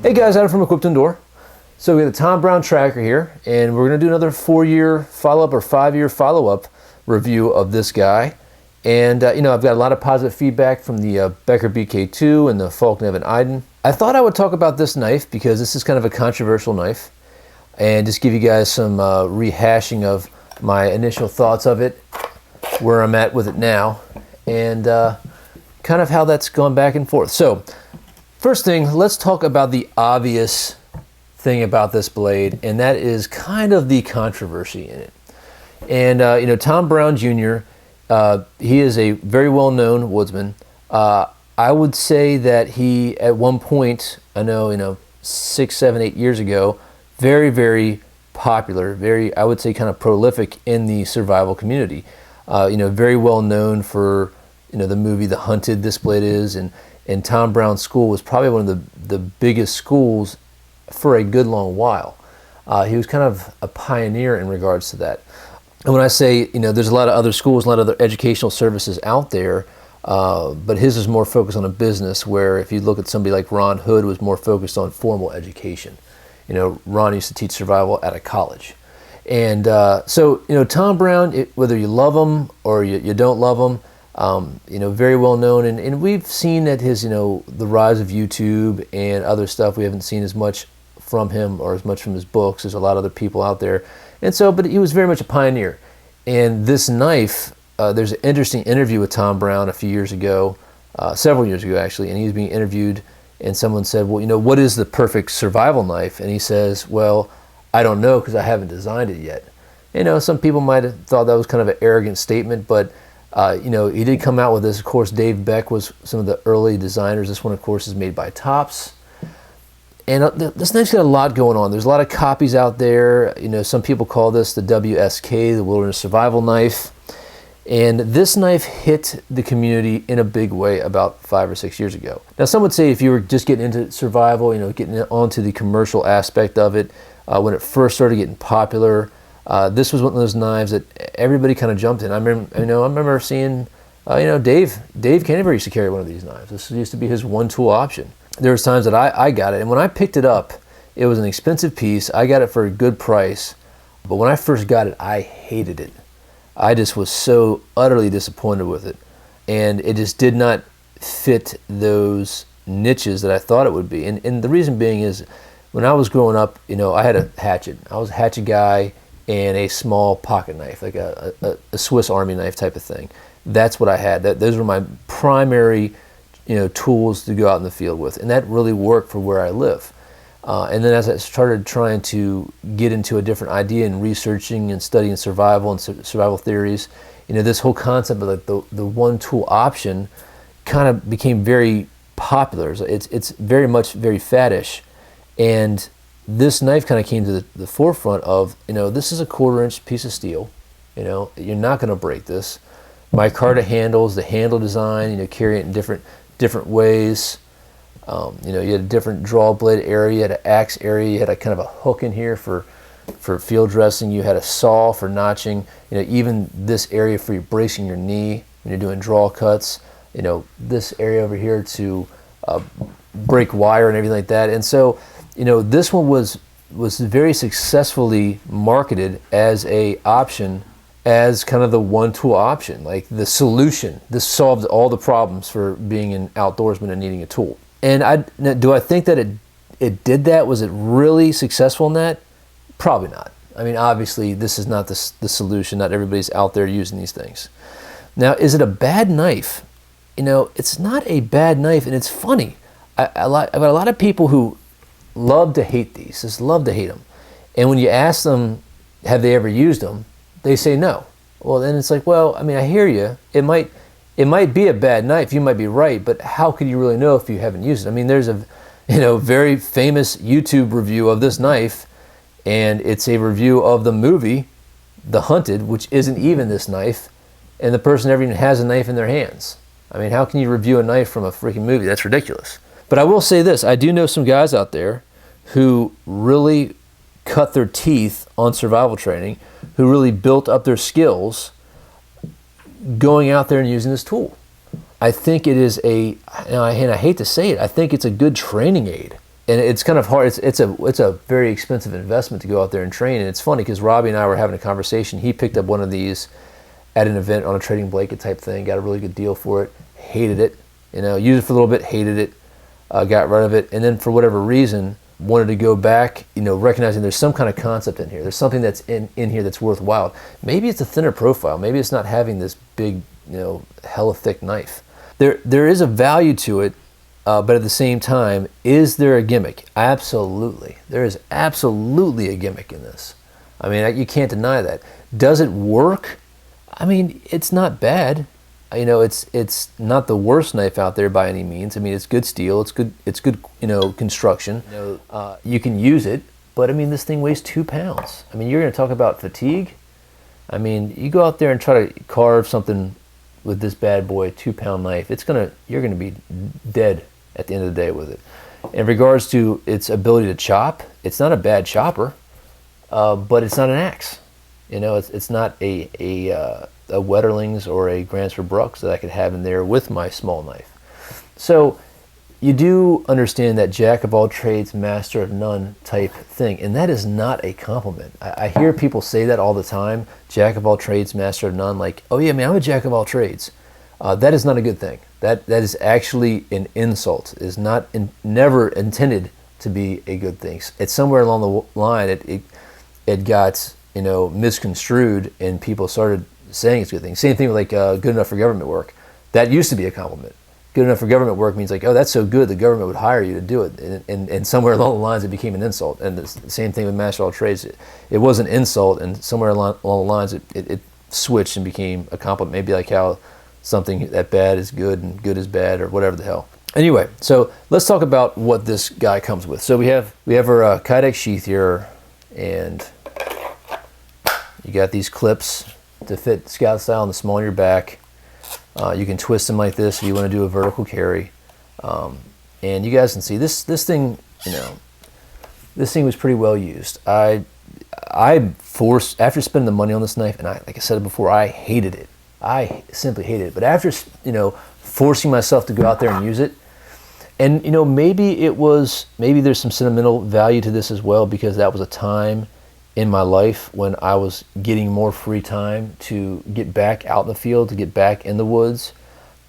Hey guys, Adam from Equipped Indoor. So we got the Tom Brown tracker here, and we're going to do another 4-year follow-up or 5-year follow-up review of this guy. And I've got a lot of positive feedback from the Becker BK2 and the Falk Nevin Iden. I thought I would talk about this knife because this is kind of a controversial knife, and just give you guys some rehashing of my initial thoughts of it, where I'm at with it now, and kind of how that's gone back and forth. So first thing, let's talk about the obvious thing about this blade, and that is kind of the controversy in it. And Tom Brown Jr., he is a very well-known woodsman. I would say that he, at one point, I know 6, 7, 8 years ago, very, very popular, very, I would say, kind of prolific in the survival community. Very well known for the movie The Hunted. This blade is, and Tom Brown's school was probably one of the biggest schools for a good long while. He was kind of a pioneer in regards to that. And when I say, there's a lot of other schools, a lot of other educational services out there, but his is more focused on a business, where if you look at somebody like Ron Hood, was more focused on formal education. Ron used to teach survival at a college. And so Tom Brown, whether you love him or you don't love him, very well known, and we've seen that his, the rise of YouTube and other stuff, we haven't seen as much from him or as much from his books. There's a lot of other people out there, and so, but he was very much a pioneer. And this knife, there's an interesting interview with Tom Brown a few years ago, several years ago actually, and he was being interviewed, and someone said, well, what is the perfect survival knife? And he says, well, I don't know, because I haven't designed it yet. Some people might have thought that was kind of an arrogant statement, but he did come out with this. Of course, Dave Beck was some of the early designers. This one, of course, is made by Tops. And this knife's got a lot going on. There's a lot of copies out there. Some people call this the WSK, the Wilderness Survival Knife. And this knife hit the community in a big way about 5 or 6 years ago. Now, some would say if you were just getting into survival, getting onto the commercial aspect of it, when it first started getting popular, this was one of those knives that everybody kind of jumped in. I remember seeing, Dave Canterbury used to carry one of these knives. This used to be his one-tool option. There was times that I got it, and when I picked it up, it was an expensive piece. I got it for a good price, but when I first got it, I hated it. I just was so utterly disappointed with it, and it just did not fit those niches that I thought it would be. And the reason being is, when I was growing up, I had a hatchet. I was a hatchet guy and a small pocket knife, like a Swiss Army knife type of thing. That's what I had. Those were my primary, tools to go out in the field with, and that really worked for where I live. And then as I started trying to get into a different idea and researching and studying survival and survival theories, this whole concept of like the one-tool option kind of became very popular. It's very much very faddish, and this knife kind of came to the forefront of, this is a 1/4-inch piece of steel. You're not going to break this. Micarta handles, the handle design, carry it in different ways. You had a different draw blade area, you had an axe area, you had a kind of a hook in here for field dressing, you had a saw for notching, even this area for bracing your knee when you're doing draw cuts, this area over here to break wire and everything like that. And so, this one was very successfully marketed as a option, as kind of the one-tool option, like the solution. This solved all the problems for being an outdoorsman and needing a tool. And do I think that it did that? Was it really successful in that? Probably not. I mean, obviously, this is not the solution. Not everybody's out there using these things. Now, is it a bad knife? It's not a bad knife, and it's funny. I've got a lot of people who love to hate these, just love to hate them. And when you ask them, have they ever used them, they say no. Well, then it's like, well, I mean, I hear you. It might be a bad knife. You might be right, but how could you really know if you haven't used it? I mean, there's a very famous YouTube review of this knife, and it's a review of the movie The Hunted, which isn't even this knife, and the person never even has a knife in their hands. I mean, how can you review a knife from a freaking movie? That's ridiculous. But I will say this, I do know some guys out there who really cut their teeth on survival training, who really built up their skills going out there and using this tool. I think it is and I hate to say it, I think it's a good training aid. And it's kind of hard. It's a very expensive investment to go out there and train. And it's funny because Robbie and I were having a conversation. He picked up one of these at an event on a trading blanket type thing, got a really good deal for it, hated it, used it for a little bit, hated it, got rid of it, and then for whatever reason wanted to go back, recognizing there's some kind of concept in here. There's something that's in here that's worthwhile. Maybe it's a thinner profile. Maybe it's not having this big, hella thick knife. There is a value to it, but at the same time, is there a gimmick? Absolutely. There is absolutely a gimmick in this. I mean, you can't deny that. Does it work? I mean, it's not bad. It's not the worst knife out there by any means. I mean, it's good steel. It's good construction. You can use it, but I mean, this thing weighs 2 pounds. I mean, you're going to talk about fatigue. I mean, you go out there and try to carve something with this bad boy, 2-pound knife. You're going to be dead at the end of the day with it. In regards to its ability to chop, it's not a bad chopper, but it's not an axe. It's not a Wetterlings or a Gransford Brooks that I could have in there with my small knife. So you do understand that jack of all trades, master of none type thing, and that is not a compliment. I hear people say that all the time, jack of all trades, master of none, like, oh yeah, man, I'm a jack of all trades. That is not a good thing. That is actually an insult. It is never intended to be a good thing. It's somewhere along the line it got misconstrued, and people started saying it's a good thing. Same thing with like good enough for government work. That used to be a compliment. Good enough for government work means like, oh, that's so good, the government would hire you to do it. And somewhere along the lines, it became an insult. And the same thing with master of all trades. It was an insult, and somewhere along the lines, it switched and became a compliment. Maybe like how something that bad is good and good is bad, or whatever the hell. Anyway, so let's talk about what this guy comes with. So we have our Kydex sheath here, and you got these clips to fit scout style in the small of your back. You can twist them like this if you want to do a vertical carry. And you guys can see this thing, this thing was pretty well used. I forced, after spending the money on this knife, and like I said before, I hated it. I simply hated it. But after, forcing myself to go out there and use it, and maybe there's some sentimental value to this as well, because that was a time in my life when I was getting more free time to get back out in the field, to get back in the woods.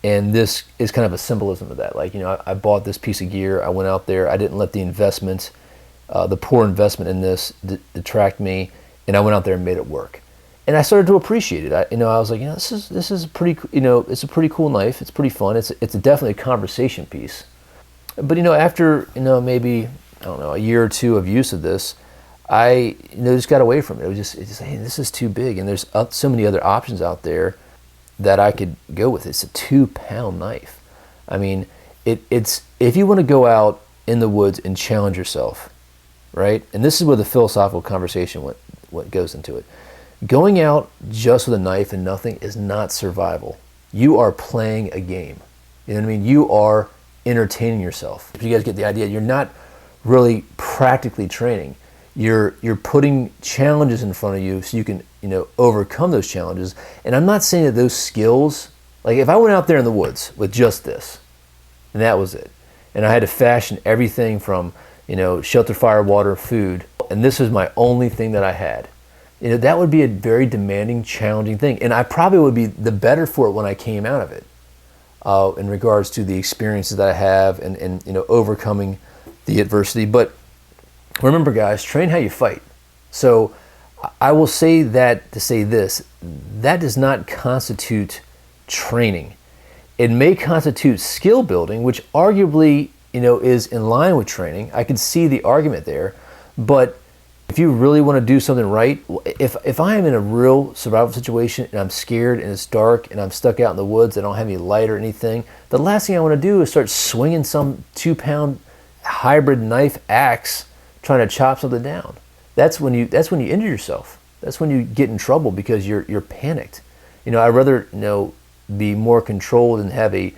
And this is kind of a symbolism of that. Like, I bought this piece of gear, I went out there, I didn't let the investment, the poor investment in this detract me, and I went out there and made it work. And I started to appreciate it. I was like, this is pretty, it's a pretty cool knife. It's pretty fun. It's definitely a conversation piece. But after maybe, I don't know, a year or two of use of this, I just got away from it. It's just hey, this is too big, and there's so many other options out there that I could go with. It's a 2-pound knife. I mean, it's if you want to go out in the woods and challenge yourself, right? And this is where the philosophical conversation what goes into it. Going out just with a knife and nothing is not survival. You are playing a game. You know what I mean? You are entertaining yourself. If you guys get the idea, you're not really practically training. You're putting challenges in front of you so you can overcome those challenges. And I'm not saying that those skills, like if I went out there in the woods with just this, and that was it, and I had to fashion everything from shelter, fire, water, food, and this was my only thing that I had, that would be a very demanding, challenging thing, and I probably would be the better for it when I came out of it, in regards to the experiences that I have and overcoming the adversity. But remember, guys, train how you fight. So I will say that to say this, that does not constitute training. It may constitute skill building, which arguably, is in line with training. I can see the argument there. But if you really want to do something right, if I am in a real survival situation and I'm scared and it's dark and I'm stuck out in the woods, I don't have any light or anything, the last thing I want to do is start swinging some 2-pound hybrid knife axe trying to chop something down. That's when you injure yourself. That's when you get in trouble because you're panicked. I'd rather be more controlled and have a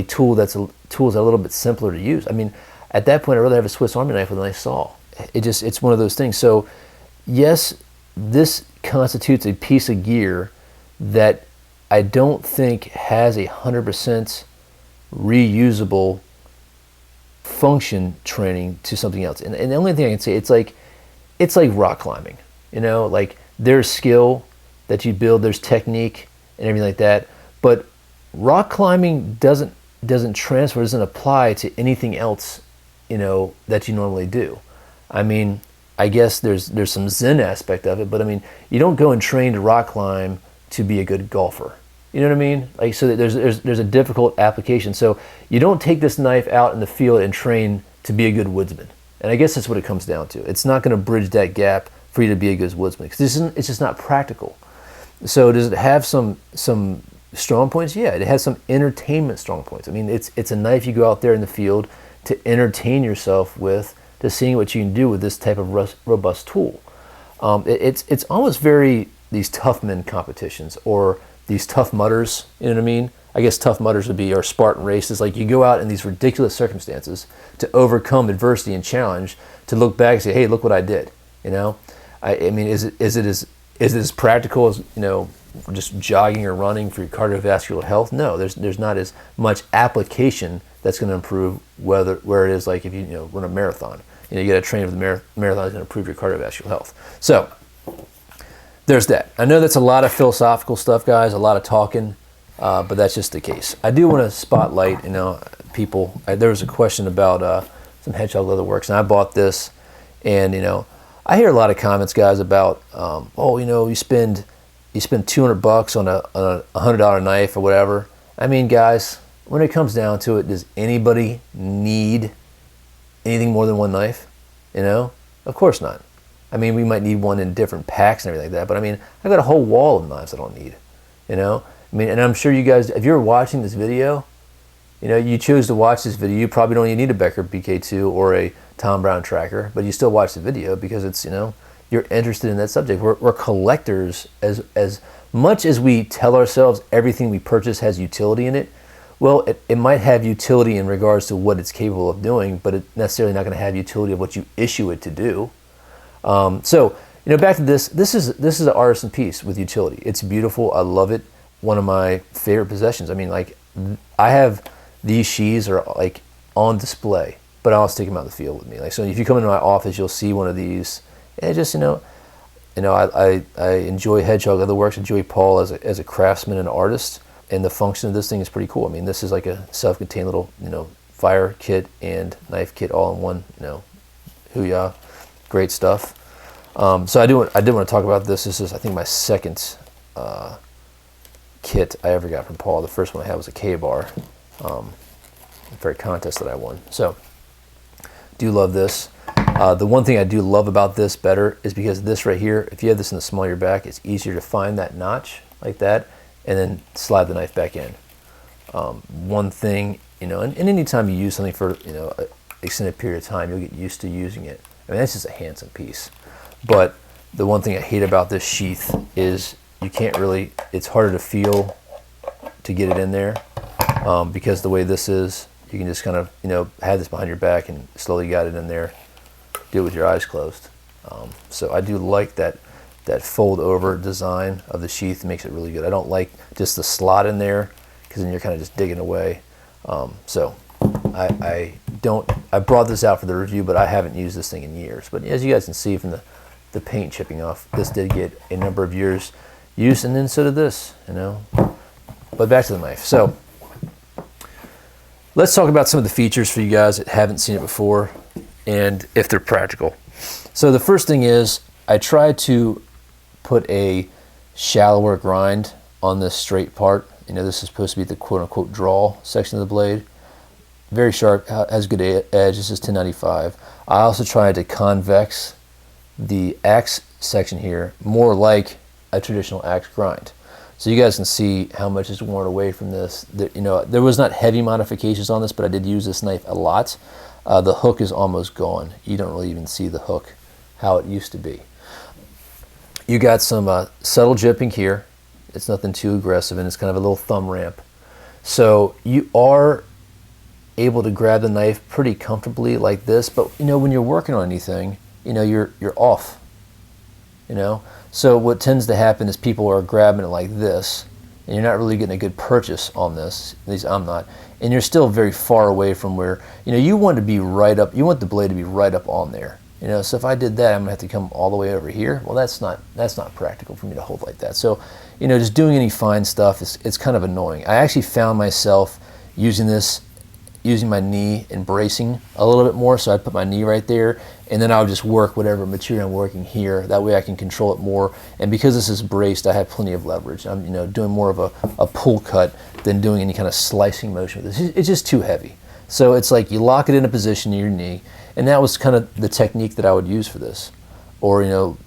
tool that's a little bit simpler to use. I mean, at that point, I'd rather have a Swiss Army knife with a nice saw. It's one of those things. So yes, this constitutes a piece of gear that I don't think has 100% reusable function training to something else. And the only thing I can say, it's like rock climbing, you know, like there's skill that you build, there's technique and everything like that, but rock climbing doesn't transfer, doesn't apply to anything else, you know, that you normally do. I mean, I guess there's some Zen aspect of it, but I mean, you don't go and train to rock climb to be a good golfer. You know what I mean? Like, so there's a difficult application. So you don't take this knife out in the field and train to be a good woodsman. And I guess that's what it comes down to. It's not going to bridge that gap for you to be a good woodsman, because it's just not practical. So does it have some strong points? Yeah, it has some entertainment strong points. I mean, it's a knife you go out there in the field to entertain yourself with, to seeing what you can do with this type of robust tool. It's almost very these tough men competitions, or these tough mudders, you know what I mean? I guess tough mudders would be our Spartan races. Like, you go out in these ridiculous circumstances to overcome adversity and challenge, to look back and say, hey, look what I did, you know? I mean, is it as practical as, you know, just jogging or running for your cardiovascular health? No, there's not as much application that's going to improve where it is like if you run a marathon. You know, you got to train for the marathon is going to improve your cardiovascular health. So there's that. I know that's a lot of philosophical stuff, guys, a lot of talking, but that's just the case. I do want to spotlight, you know, people. There was a question about some hedgehog leather works, and I bought this, and you know, I hear a lot of comments, guys, about oh, you know, you spend $200 on a $100 knife or whatever. I mean, guys, when it comes down to it, does anybody need anything more than one knife? You know, of course not. I mean, we might need one in different packs and everything like that, but I mean, I've got a whole wall of knives I don't need, you know? I mean, and I'm sure you guys, if you're watching this video, you know, you choose to watch this video, you probably don't even need a Becker BK2 or a Tom Brown tracker, but you still watch the video because it's, you know, you're interested in that subject. We're collectors. As much as we tell ourselves everything we purchase has utility in it, well, it might have utility in regards to what it's capable of doing, but it's necessarily not going to have utility of what you issue it to do. So, you know, back to this. This is an artisan piece with utility. It's beautiful. I love it. One of my favorite possessions. I mean, like, I have these sheaths are like on display, but I also take them out in the field with me. Like, so if you come into my office, you'll see one of these. And just, you know, I enjoy Hedgehog Leather Works. Enjoy Paul as a craftsman and artist, and the function of this thing is pretty cool. I mean, this is like a self-contained little, you know, fire kit and knife kit all in one. You know, hoo-yah, great stuff. So I did want to talk about this. This is, I think, my second kit I ever got from Paul. The first one I had was a K-bar for a contest that I won. So do love this. The one thing I do love about this better is because this right here, if you have this in the small of your back, it's easier to find that notch like that and then slide the knife back in. One thing, you know, and anytime you use something for, you know, an extended period of time, you'll get used to using it. I mean, that's just a handsome piece. But the one thing I hate about this sheath is you can't really, it's harder to feel to get it in there because the way this is, you can just kind of, you know, have this behind your back and slowly got it in there. Do it with your eyes closed. So I do like that fold over design of the sheath. Makes it really good. I don't like just the slot in there because then you're kind of just digging away. So I brought this out for the review, but I haven't used this thing in years. But as you guys can see from the paint chipping off, this did get a number of years use, and then so did this, you know. But back to the knife. So let's talk about some of the features for you guys that haven't seen it before, and if they're practical. So the first thing is I tried to put a shallower grind on this straight part. You know, this is supposed to be the quote-unquote draw section of the blade. Very sharp, has good edge. This is 1095. I also tried to convex the axe section here more like a traditional axe grind. So you guys can see how much is worn away from this. You know, there was not heavy modifications on this, but I did use this knife a lot. The hook is almost gone. You don't really even see the hook how it used to be. You got some subtle jipping here. It's nothing too aggressive, and it's kind of a little thumb ramp. So you are able to grab the knife pretty comfortably like this, but you know, when you're working on anything, you know, you're off, you know. So what tends to happen is people are grabbing it like this, and you're not really getting a good purchase on this. At least I'm not. And you're still very far away from where, you want to be right up, you want the blade to be right up on there. So if I did that, I'm gonna have to come all the way over here. Well, that's not practical for me to hold like that. So, just doing any fine stuff it's kind of annoying. I actually found myself using my knee and bracing a little bit more. So I put my knee right there, and then I'll just work whatever material I'm working here. That way I can control it more. And because this is braced, I have plenty of leverage. I'm doing more of a pull cut than doing any kind of slicing motion with this. It's just too heavy. So it's like you lock it in a position in your knee, and that was kind of the technique that I would use for this. Or,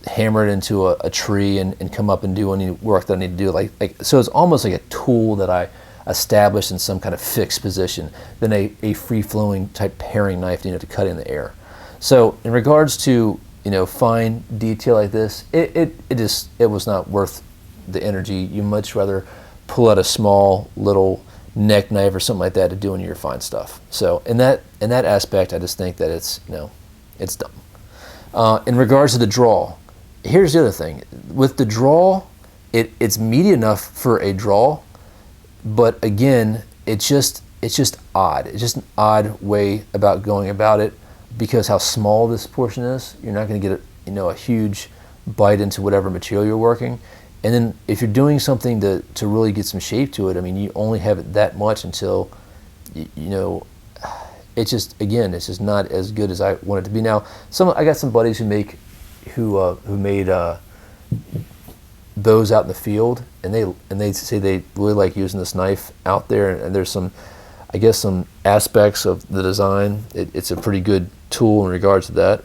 hammer it into a tree and come up and do any work that I need to do. So it's almost like a tool that I established in some kind of fixed position than a free-flowing type paring knife to cut in the air. So in regards to fine detail like this, it was not worth the energy. You much rather pull out a small little neck knife or something like that to do any of your fine stuff. So in that aspect, I just think that it's dumb. In regards to the draw, here's the other thing. With the draw, it's meaty enough for a draw, but again, it's just odd. It's just an odd way about going about it, because how small this portion is, you're not going to get a huge bite into whatever material you're working. And then if you're doing something to really get some shape to it, you only have it that much until it's just not as good as I want it to be. Now, I got some buddies who made those out in the field, and they say they really like using this knife out there. And there's some aspects of the design. It's a pretty good tool in regards to that.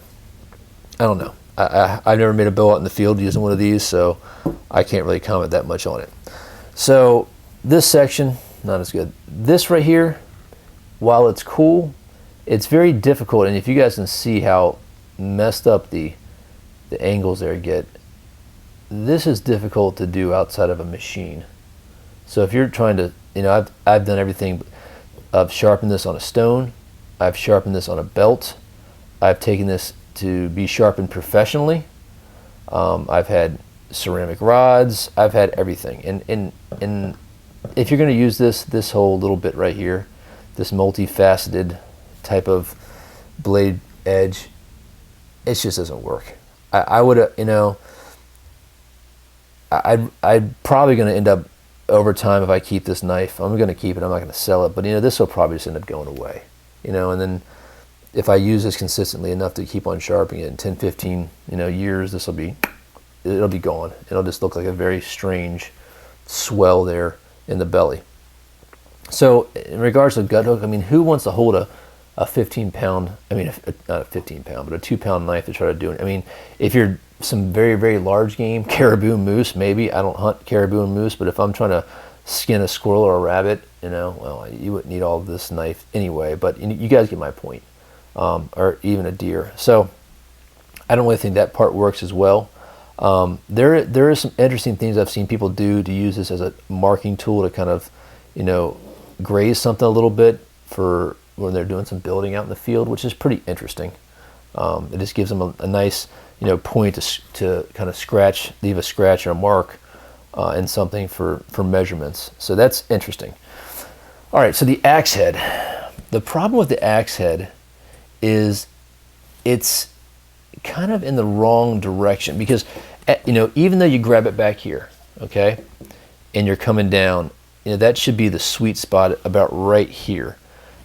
I don't know. I've never made a bow out in the field using one of these, so I can't really comment that much on it. So this section, not as good. This right here, while it's cool, it's very difficult. And if you guys can see how messed up the angles there get, this is difficult to do outside of a machine. So if you're trying to, I've done everything. I've sharpened this on a stone. I've sharpened this on a belt. I've taken this to be sharpened professionally. I've had ceramic rods. I've had everything. And if you're going to use this whole little bit right here, this multifaceted type of blade edge, it just doesn't work. I would, I'd probably going to end up over time, if I keep this knife, I'm going to keep it. I'm not going to sell it. But this will probably just end up going away. And then if I use this consistently enough to keep on sharpening it in 10, 15, years, it'll be gone. It'll just look like a very strange swell there in the belly. So in regards to gut hook, who wants to hold a 15 pound, not a 15 pound, but a 2 pound knife to try to do it? If you're some very, very large game, caribou, moose, maybe. I don't hunt caribou and moose, but if I'm trying to skin a squirrel or a rabbit, well, you wouldn't need all of this knife anyway, but you guys get my point. Or even a deer. So I don't really think that part works as well. There are some interesting things I've seen people do to use this as a marking tool to kind of, graze something a little bit for when they're doing some building out in the field, which is pretty interesting. It just gives them a nice, point to kind of leave a scratch or a mark in something for measurements. So that's interesting. All right, so the axe head. The problem with the axe head is it's kind of in the wrong direction, because even though you grab it back here, okay, and you're coming down, that should be the sweet spot about right here.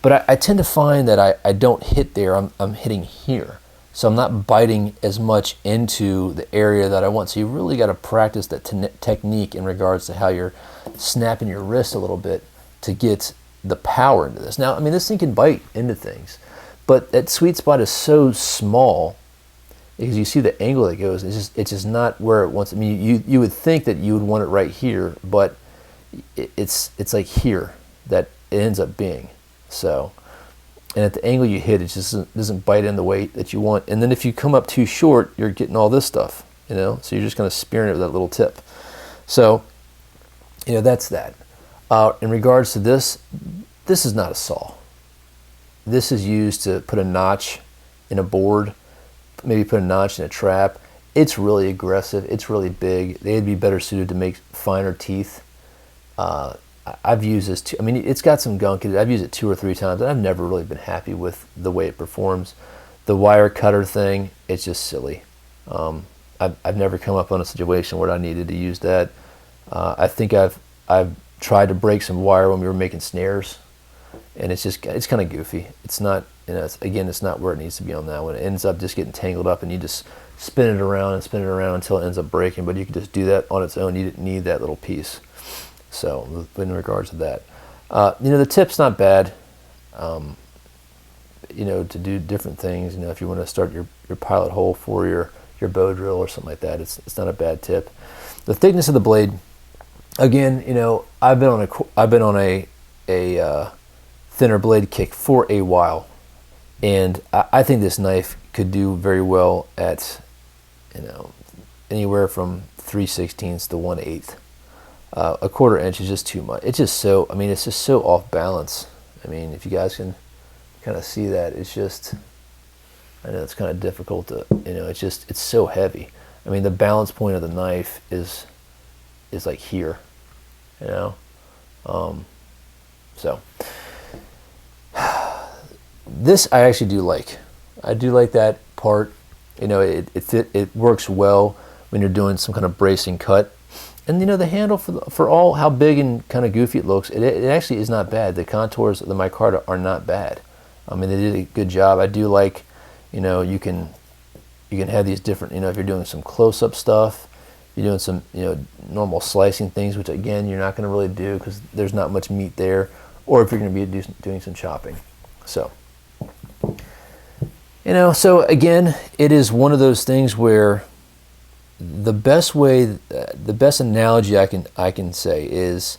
But I tend to find that I don't hit there. I'm hitting here, so I'm not biting as much into the area that I want. So you really got to practice that technique in regards to how you're snapping your wrist a little bit to get the power into this. Now, this thing can bite into things, but that sweet spot is so small, because you see the angle that goes. It's just not where it wants. You would think that you would want it right here, but it's like here that it ends up being. So, and at the angle you hit, it just doesn't bite in the way that you want. And then if you come up too short, you're getting all this stuff. So you're just kind of spearing it with that little tip. So, that's that. In regards to this is not a saw. This is used to put a notch in a board, maybe put a notch in a trap. It's really aggressive. It's really big. They'd be better suited to make finer teeth. I've used this I mean, it's got some gunk in it. I've used it 2 or 3 times, and I've never really been happy with the way it performs. The wire cutter thing, it's just silly. I've never come up on a situation where I needed to use that. I think I've tried to break some wire when we were making snares, and it's kind of goofy. It's not, it's not where it needs to be on that one. It ends up just getting tangled up, and you just spin it around and spin it around until it ends up breaking. But you can just do that on its own. You didn't need that little piece. So in regards to that, the tip's not bad. To do different things. If you want to start your pilot hole for your bow drill or something like that, it's not a bad tip. The thickness of the blade, again, I've been on a thinner blade kick for a while, and I think this knife could do very well at anywhere from 3/16 to 1/8. A 1/4 inch is just too much. It's just so off balance. If you guys can kind of see that, I know it's kind of difficult to, it's so heavy. The balance point of the knife is like here, so this I actually do like. I do like that part. It works well when you're doing some kind of bracing cut. And the handle, for all how big and kind of goofy it looks, it actually is not bad. The contours of the micarta are not bad. They did a good job. I do like, you can have these different, if you're doing some close-up stuff, you're doing some, normal slicing things, which again, you're not going to really do because there's not much meat there, or if you're going to be doing some chopping. So, so again, it is one of those things where the best analogy I can say is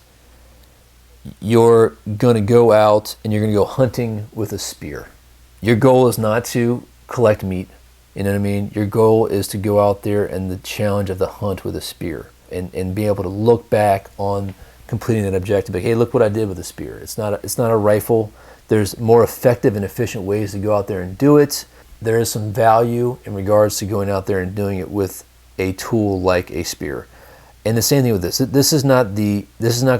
you're going to go out and you're going to go hunting with a spear. Your goal is not to collect meat. You know what I mean? Your goal is to go out there and the challenge of the hunt with a spear and be able to look back on completing that objective. Like, hey, look what I did with a spear. It's not a rifle. There's more effective and efficient ways to go out there and do it. There is some value in regards to going out there and doing it with a tool like a spear. And the same thing with this. This is not going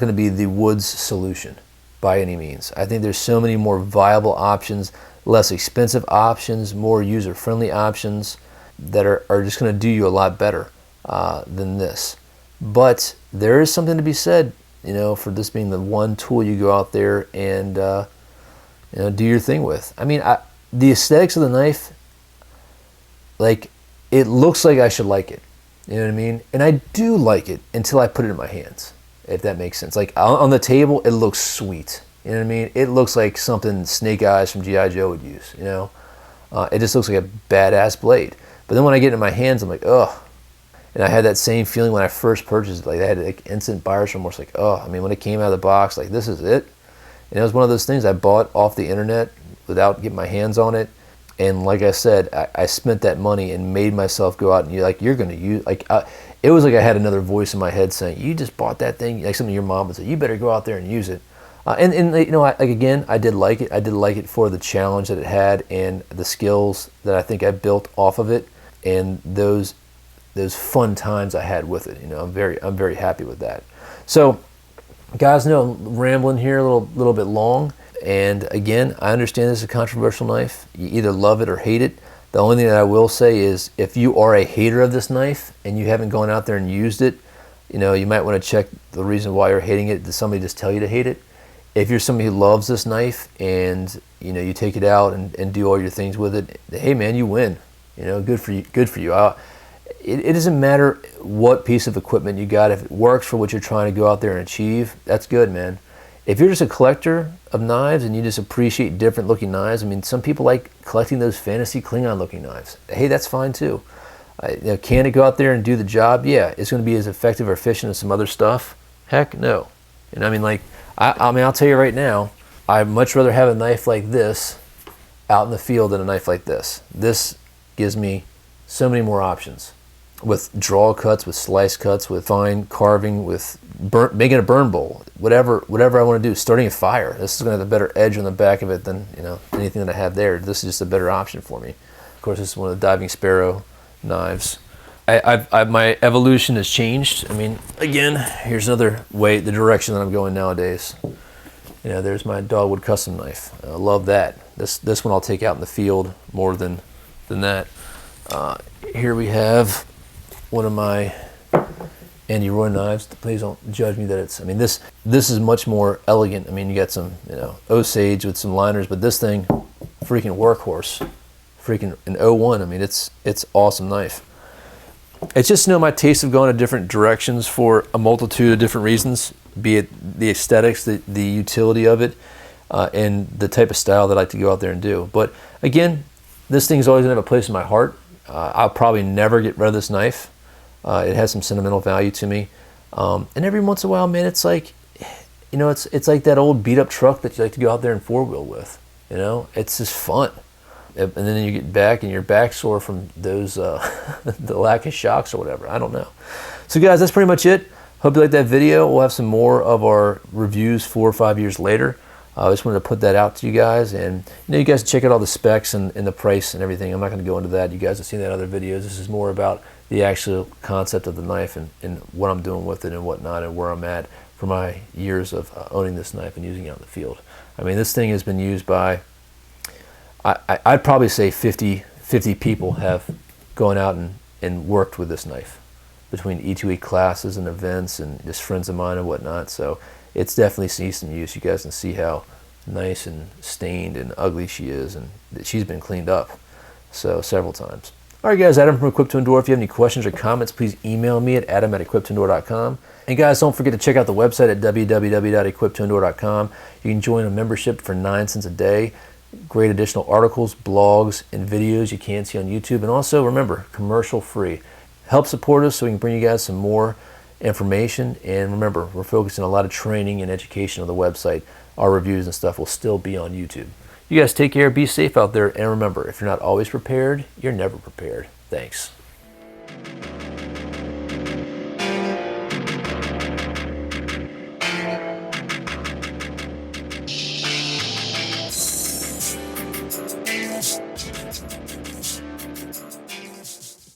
to be the woods solution by any means. I think there's so many more viable options, less expensive options, more user-friendly options that are just going to do you a lot better than this. But there is something to be said, for this being the one tool you go out there and do your thing with. The aesthetics of the knife, like, it looks like I should like it. You know what I mean? And I do like it until I put it in my hands, if that makes sense. Like, on the table, it looks sweet. You know what I mean? It looks like something Snake Eyes from G.I. Joe would use, It just looks like a badass blade. But then when I get it in my hands, I'm like, ugh. And I had that same feeling when I first purchased it. Like, I had like instant buyer's remorse. Like, oh, when it came out of the box, like, this is it. And it was one of those things I bought off the internet without getting my hands on it. And like I said, I spent that money and made myself go out and you're going to use, it was like I had another voice in my head saying, you just bought that thing, like something your mom would say, you better go out there and use it. Again, I did like it. I did like it for the challenge that it had and the skills that I think I built off of it and those fun times I had with it. I'm very happy with that. So, guys, I'm rambling here a little bit long. And again, I understand this is a controversial knife. You either love it or hate it. The only thing that I will say is if you are a hater of this knife and you haven't gone out there and used it, you might want to check the reason why you're hating it. Did somebody just tell you to hate it? If you're somebody who loves this knife and you take it out and do all your things with it, hey man, you win. Good for you. Good for you. It doesn't matter what piece of equipment you got. If it works for what you're trying to go out there and achieve, that's good, man. If you're just a collector of knives and you just appreciate different looking knives, some people like collecting those fantasy Klingon looking knives. Hey, that's fine too. Can it go out there and do the job? Yeah. It's going to be as effective or efficient as some other stuff? Heck no. And I'll tell you right now, I'd much rather have a knife like this out in the field than a knife like this. This gives me so many more options. With draw cuts, with slice cuts, with fine carving, with making a burn bowl, whatever I want to do, starting a fire. This is going to have a better edge on the back of it than anything that I have there. This is just a better option for me. Of course, this is one of the Diving Sparrow knives. my evolution has changed. I mean, again, here's another way, the direction that I'm going nowadays. You know, there's my dogwood custom knife. I love that. This one I'll take out in the field more than that. Here we have one of my Andy Roy knives. Please don't judge me that it's, I mean, this is much more elegant. I mean, you got some, you know, Osage with some liners, but this thing, freaking workhorse, freaking an 01. I mean, it's awesome knife. It's just, you know, my tastes have gone in different directions for a multitude of different reasons, be it the aesthetics, the utility of it, and the type of style that I like to go out there and do. But again, this thing's always gonna have a place in my heart. I'll probably never get rid of this knife. It has some sentimental value to me. And every once in a while, man, it's like, you know, it's like that old beat up truck that you like to go out there and four-wheel with, you know? It's just fun. And then you get back and you're back sore from those, the lack of shocks or whatever. I don't know. So guys, that's pretty much it. Hope you liked that video. We'll have some more of our reviews 4 or 5 years later. I just wanted to put that out to you guys, and you know, you guys check out all the specs and the price and everything. I'm not going to go into that. You guys have seen that in other videos. This is more about the actual concept of the knife and what I'm doing with it and whatnot, and where I'm at for my years of owning this knife and using it out in the field. I mean, this thing has been used by, I'd probably say 50 people have gone out and worked with this knife between E2E classes and events and just friends of mine and whatnot. So it's definitely seen some use. You guys can see how nice and stained and ugly she is, and she's been cleaned up so several times. All right, guys, Adam from Equip to Endure. If you have any questions or comments, please email me at adam@equiptoendure.com. And guys, don't forget to check out the website at www.equiptoendure.com. You can join a membership for 9 cents a day. Great additional articles, blogs, and videos you can see on YouTube. And also, remember, commercial free. Help support us so we can bring you guys some more information. And remember, we're focusing on a lot of training and education on the website. Our reviews and stuff will still be on YouTube. You guys take care, be safe out there, and remember, if you're not always prepared, you're never prepared. Thanks.